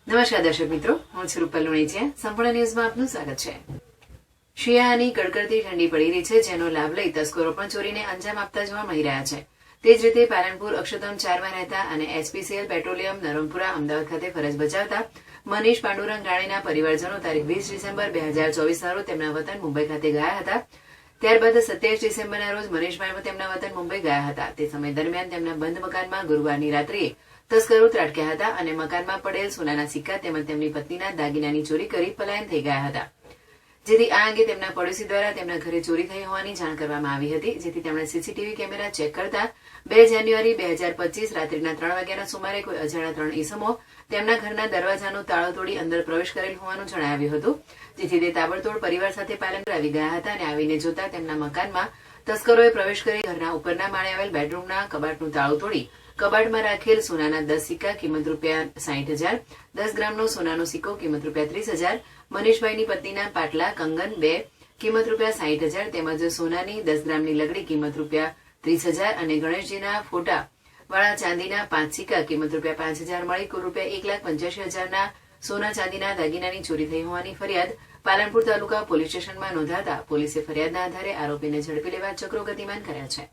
નમસ્કાર દર્શક મિત્રો, હું છું રૂપલ લુણીચિયા. સંપૂર્ણ ન્યૂઝમાં આપનું સ્વાગત છે. શિયાળાની કડકડતી ઠંડી પડી રહી છે, જેનો લાભ લઈ તસ્કરો પણ ચોરીને અંજામ આપતા જોવા મળી રહ્યા છે. તે જ રીતે પાલનપુર અક્ષતમ 4માં રહેતા અને એચપીસીએલ પેટ્રોલિયમ નરમપુરા અમદાવાદ ખાતે ફરજ બજાવતા મનીષ પાંડુરંગ રાણીના પરિવારજનો તારીખ 20 ડિસેમ્બર 2024ના રોજ તેમના વતન મુંબઈ ખાતે ગયા હતા. ત્યારબાદ 27 ડિસેમ્બરના રોજ મનીષભાઈ તેમના વતન મુંબઈ ગયા હતા. તે સમય દરમિયાન તેમના બંધ મકાનમાં ગુરુવારની રાત્રિએ તસ્કરો ત્રાટક્યા હતા અને મકાનમાં પડેલ સોનાના સિક્કા તેમજ તેમની પત્નીના દાગીનાની ચોરી કરી પલાયન થઈ ગયા હતા. જેથી આ અંગે તેમના પડોશી દ્વારા તેમના ઘરે ચોરી થઈ હોવાની જાણ કરવામાં આવી હતી. જેથી તેમણે સીસીટીવી કેમેરા ચેક કરતા 2 જાન્યુઆરી 2025 રાત્રિના 3 વાગ્યાના સુમારે કોઈ અજાણ્યા 3 ઈસમો તેમના ઘરના દરવાજાનો તાળો તોડી અંદર પ્રવેશ કરેલ હોવાનું જણાવ્યું હતું. જેથી તે તાબડતોડ પરિવાર સાથે પાલનપુર આવી ગયા હતા અને આવીને જોતા તેમના મકાનમાં તસ્કરોએ પ્રવેશ કરી ઘરના ઉપરના માળે આવેલ બેડરૂમના કબાટનું તાળું તોડી કબાટમાં રાખેલ સોનાના 10 સિક્કા કિંમત ₹60,000, 10 ગ્રામનો સોનાનો સિક્કો કિંમત ₹30,000, મનીષભાઈની પત્નીના પાટલા કંગન 2 કિંમત ₹60,000 તેમજ સોનાની 10 ગ્રામની લગડી કિંમત ₹30,000 અને ગણેશજીના ફોટા વાળા ચાંદીના 5 સિક્કા કિંમત ₹5,000 મળી કુલ ₹1,85,000ના સોના ચાંદીના દાગીનાની ચોરી થઈ હોવાની ફરિયાદ પાલનપુર તાલુકા પોલીસ સ્ટેશનમાં નોંધાતા પોલીસે ફરિયાદના આધારે આરોપીને ઝડપી લેવા ચક્રો ગતિમાન કર્યા છે.